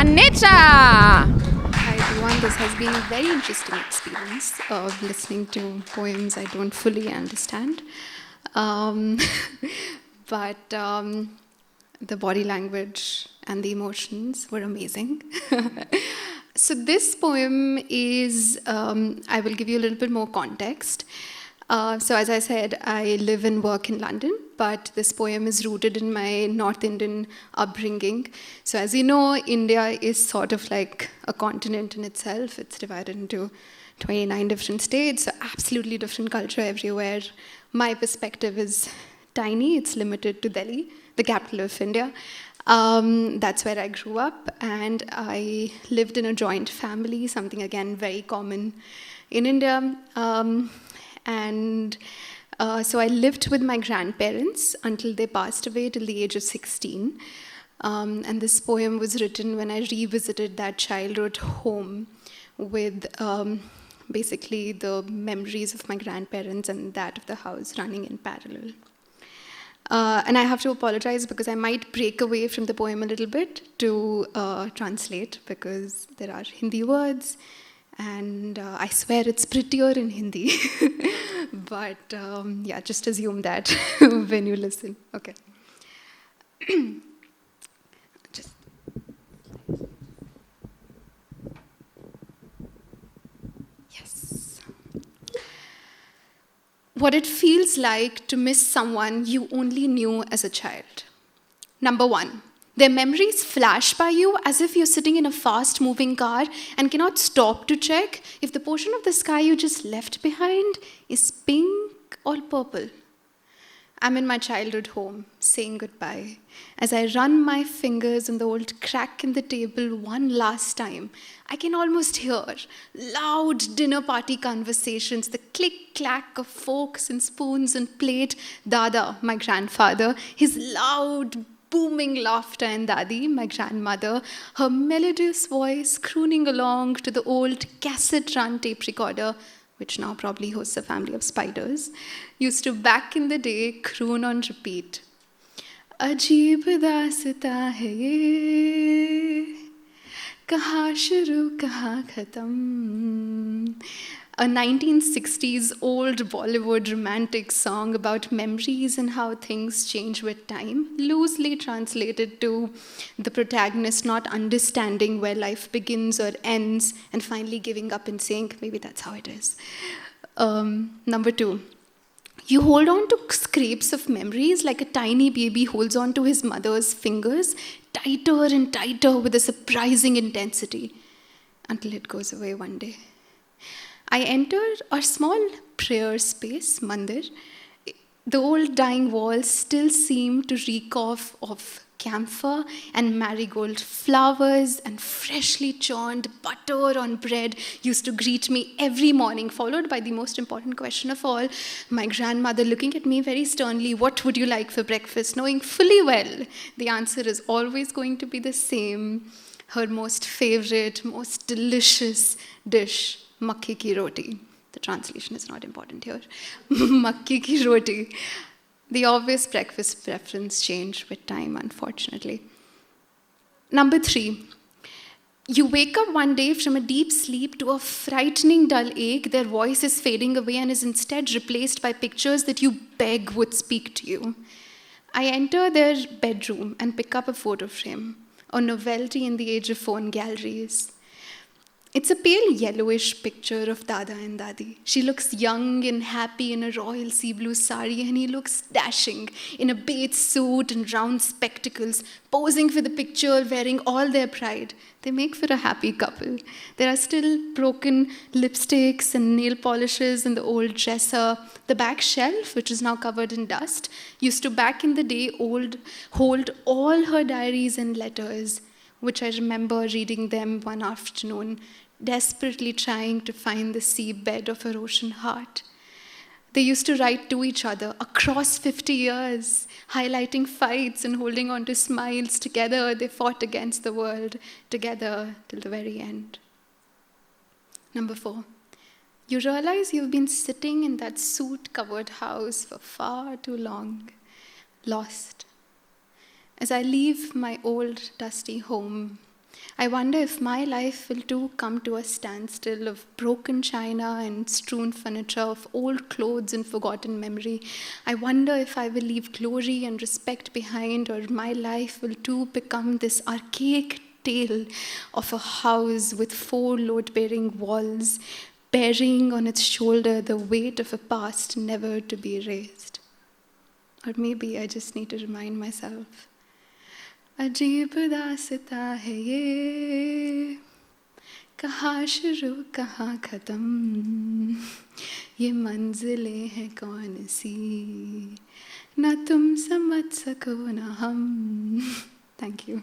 Aneja! Hi everyone, this has been a very interesting experience of listening to poems I don't fully understand. Um, but the body language and the emotions were amazing. So this poem is, I will give you a little bit more context. So as I said, I live and work in London, but this poem is rooted in my North Indian upbringing. So as you know, India is sort of like a continent in itself. It's divided into 29 different states, so absolutely different culture everywhere. My perspective is tiny. It's limited to Delhi, the capital of India. That's where I grew up, and I lived in a joint family, something again very common in India. So I lived with my grandparents until they passed away till the age of 16. And this poem was written when I revisited that childhood home with basically the memories of my grandparents and that of the house running in parallel. And I have to apologize because I might break away from the poem a little bit to translate, because there are Hindi words, and I swear it's prettier in Hindi. But yeah, just assume that when you listen. Okay. Yes. What it feels like to miss someone you only knew as a child. Number one, their memories flash by you as if you're sitting in a fast-moving car and cannot stop to check if the portion of the sky you just left behind is pink or purple. I'm in my childhood home, saying goodbye, as I run my fingers on the old crack in the table one last time. I can almost hear loud dinner party conversations, the click-clack of forks and spoons and plate. Dada, my grandfather, his loud, booming laughter, and Dadi, my grandmother, her melodious voice crooning along to the old cassette-run tape recorder, which now probably hosts a family of spiders, used to back in the day croon on repeat. Ajeeb daasta hai ye, kahan shuru kahan khatam. A 1960s old Bollywood romantic song about memories and how things change with time, loosely translated to the protagonist not understanding where life begins or ends and finally giving up and saying, maybe that's how it is. Number two, you hold on to scraps of memories like a tiny baby holds on to his mother's fingers, tighter and tighter with a surprising intensity, until it goes away one day. I entered a small prayer space, mandir. The old dying walls still seem to reek of camphor and marigold flowers, and freshly churned butter on bread used to greet me every morning, followed by the most important question of all, my grandmother looking at me very sternly, what would you like for breakfast, knowing fully well the answer is always going to be the same, her most favorite, most delicious dish, makki ki roti. The translation is not important here. Makki ki roti. The obvious breakfast preference changed with time, unfortunately. Number three, you wake up one day from a deep sleep to a frightening dull ache. Their voice is fading away and is instead replaced by pictures that you beg would speak to you. I enter their bedroom and pick up a photo frame, a novelty in the age of phone galleries. It's a pale yellowish picture of Dada and Dadi. She looks young and happy in a royal sea blue sari, and he looks dashing in a beige suit and round spectacles, posing for the picture, wearing all their pride. They make for a happy couple. There are still broken lipsticks and nail polishes in the old dresser. The back shelf, which is now covered in dust, used to back in the day hold all her diaries and letters, which I remember reading them one afternoon, desperately trying to find the seabed of her ocean heart. They used to write to each other across 50 years, highlighting fights and holding on to smiles. Together, they fought against the world, together till the very end. Number four, you realize you've been sitting in that soot-covered house for far too long, lost. As I leave my old, dusty home, I wonder if my life will too come to a standstill of broken china and strewn furniture, of old clothes and forgotten memory. I wonder if I will leave glory and respect behind, or my life will too become this archaic tale of a house with 4 load-bearing walls, bearing on its shoulder the weight of a past never to be erased. Or maybe I just need to remind myself, अजीब दास्ता है ये, कहाँ शुरू कहाँ ख़त्म, ये मंजिलें हैं कौन सी, ना तुम समझ सको ना हम. Thank you.